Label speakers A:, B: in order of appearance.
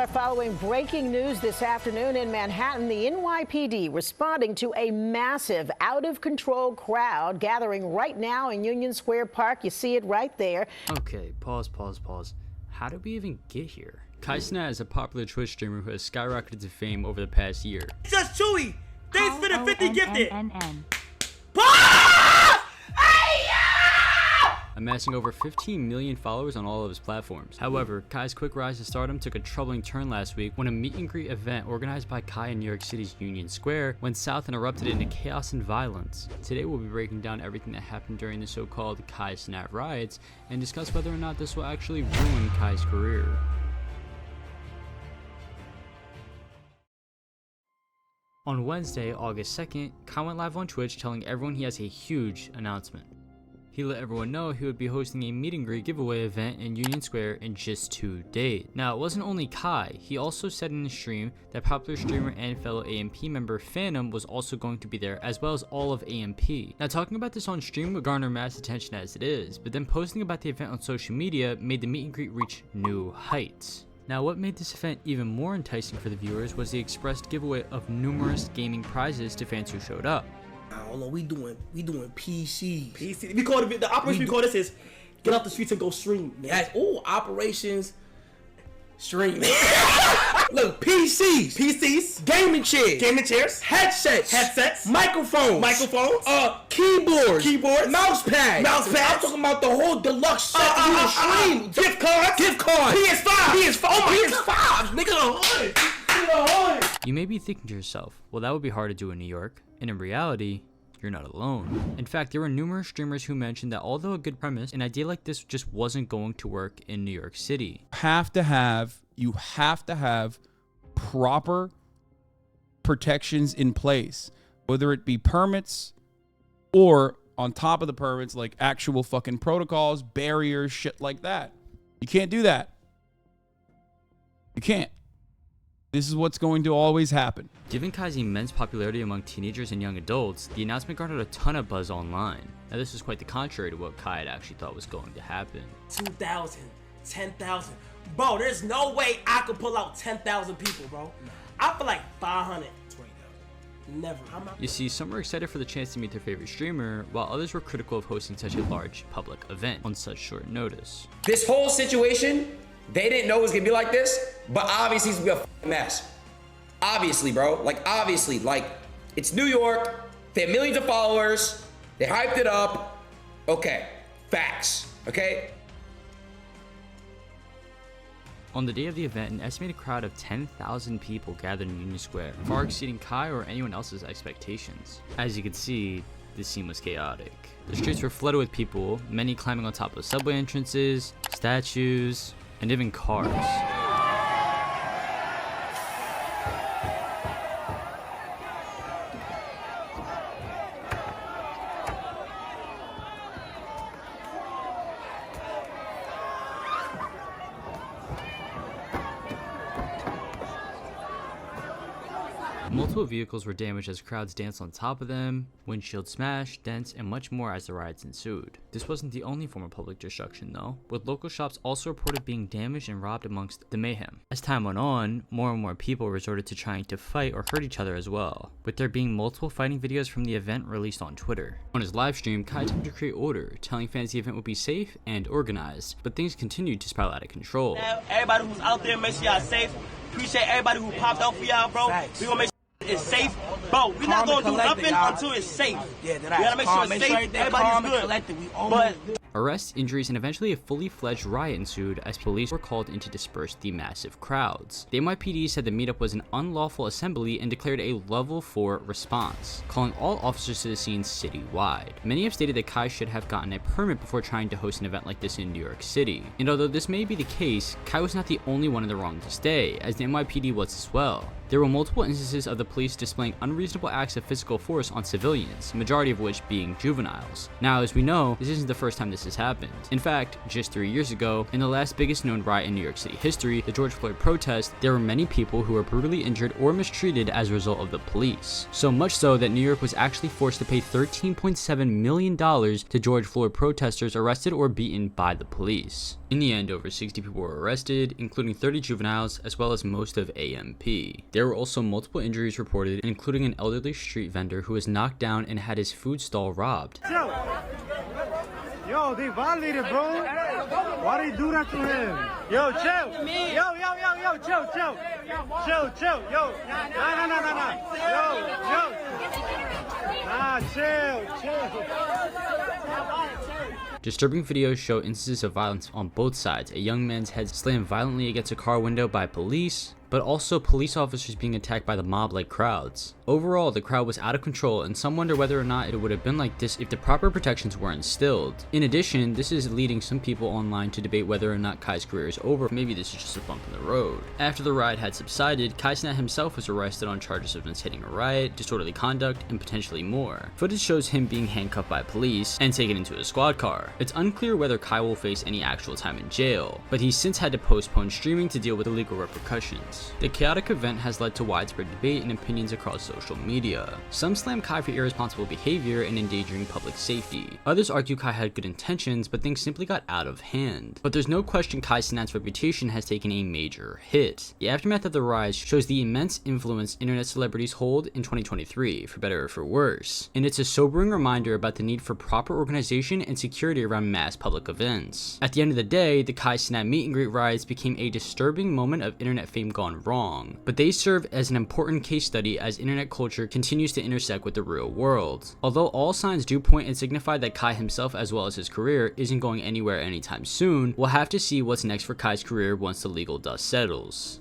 A: are following breaking news this afternoon in Manhattan. The NYPD responding to a massive, out-of-control crowd gathering right now in Union Square Park. You see it right there.
B: Okay, pause. How did we even get here? Cenat is a popular Twitch streamer who has skyrocketed to fame over the past year.
C: Just Chewy! Thanks for the 50 gifted!
B: Amassing over 15 million followers on all of his platforms. However, Kai's quick rise to stardom took a troubling turn last week when a meet and greet event organized by Kai in New York City's Union Square went south and erupted into chaos and violence. Today we'll be breaking down everything that happened during the so-called Cenat riots and discuss whether or not this will actually ruin Kai's career. On Wednesday, August 2nd, Kai went live on Twitch telling everyone he has a huge announcement. He let everyone know he would be hosting a meet and greet giveaway event in Union Square in just 2 days. Now, it wasn't only Kai, he also said in the stream that popular streamer and fellow AMP member Phantom was also going to be there, as well as all of AMP. Now, talking about this on stream would garner mass attention as it is, but then posting about the event on social media made the meet and greet reach new heights. Now, what made this event even more enticing for the viewers was the expressed giveaway of numerous gaming prizes to fans who showed up.
C: Hold on, we doing PCs. PC. We call it the operation. We call this is get off the streets and go stream. Yes. Oh, operations stream. Look, PCs, gaming chairs, headsets, microphones, keyboards, mousepad. I'm talking about the whole deluxe set stream. Gift cards, PS5. Oh my PS5, nigga.
B: You may be thinking to yourself, well, that would be hard to do in New York, and in reality, you're not alone. In fact, there were numerous streamers who mentioned that although a good premise, an idea like this just wasn't going to work in New York City.
D: You have to have proper protections in place, whether it be permits or on top of the permits, like actual fucking protocols, barriers, shit like that. You can't do that. You can't. This is what's going to always happen.
B: Given Kai's immense popularity among teenagers and young adults, the announcement garnered a ton of buzz online. Now, this was quite the contrary to what Kai had actually thought was going to happen.
C: 2,000, 10,000. Bro, there's no way I could pull out 10,000 people, bro. I feel like 500. 20,000. Never.
B: You see, some were excited for the chance to meet their favorite streamer, while others were critical of hosting such a large public event on such short notice.
E: This whole situation, they didn't know it was gonna be like this, but obviously it's gonna be a f***ing mess. Obviously, bro. Obviously. It's New York. They have millions of followers. They hyped it up. Okay. Facts. Okay?
B: On the day of the event, an estimated crowd of 10,000 people gathered in Union Square, far exceeding Kai or anyone else's expectations. As you can see, the scene was chaotic. The streets were flooded with people, many climbing on top of subway entrances, statues, and even cars. Multiple vehicles were damaged as crowds danced on top of them, windshields smashed, dents, and much more as the riots ensued. This wasn't the only form of public destruction though, with local shops also reported being damaged and robbed amongst the mayhem. As time went on, more and more people resorted to trying to fight or hurt each other as well, with there being multiple fighting videos from the event released on Twitter. On his live stream, Kai attempted to create order, telling fans the event would be safe and organized, but things continued to spiral out of control.
F: Everybody who's out there, make sure y'all safe. Appreciate everybody who popped out for y'all, bro. We gonna make it's safe, bro. We're not gonna do nothing until it's safe. Yeah, we gotta make sure it's safe. Everybody's good. But
B: arrests, injuries, and eventually a fully fledged riot ensued as police were called in to disperse the massive crowds. The NYPD said the meetup was an unlawful assembly and declared a level 4 response, calling all officers to the scene citywide. Many have stated that Kai should have gotten a permit before trying to host an event like this in New York City. And although this may be the case, Kai was not the only one in the wrong this day, as the NYPD was as well. There were multiple instances of the police displaying unreasonable acts of physical force on civilians, majority of which being juveniles. Now, as we know, this isn't the first time this has happened. In fact, just 3 years ago, in the last biggest known riot in New York City history, the George Floyd protest, there were many people who were brutally injured or mistreated as a result of the police. So much so that New York was actually forced to pay $13.7 million to George Floyd protesters arrested or beaten by the police. In the end, over 60 people were arrested, including 30 juveniles, as well as most of AMP. There were also multiple injuries reported, including an elderly street vendor who was knocked down and had his food stall robbed.
G: Yo, they violated, bro. Why they do that to him? Yo, chill. Yo, chill. Yo, nah. Chill.
B: Disturbing videos show instances of violence on both sides. A young man's head slammed violently against a car window by police, but also police officers being attacked by the mob-like crowds. Overall, the crowd was out of control, and some wonder whether or not it would have been like this if the proper protections were instilled. In addition, this is leading some people online to debate whether or not Kai's career is over. Maybe this is just a bump in the road. After the riot had subsided, Cenat himself was arrested on charges of inciting a riot, disorderly conduct, and potentially more. Footage shows him being handcuffed by police and taken into a squad car. It's unclear whether Kai will face any actual time in jail, but he's since had to postpone streaming to deal with the legal repercussions. The chaotic event has led to widespread debate and opinions across social media. Some slam Kai for irresponsible behavior and endangering public safety. Others argue Kai had good intentions, but things simply got out of hand. But there's no question Cenat's reputation has taken a major hit. The aftermath of the rise shows the immense influence internet celebrities hold in 2023, for better or for worse. And it's a sobering reminder about the need for proper organization and security around mass public events. At the end of the day, the Cenat meet and greet riots became a disturbing moment of internet fame gone wrong, but they serve as an important case study as internet culture continues to intersect with the real world. Although all signs do point and signify that Kai himself as well as his career isn't going anywhere anytime soon, we'll have to see what's next for Kai's career once the legal dust settles.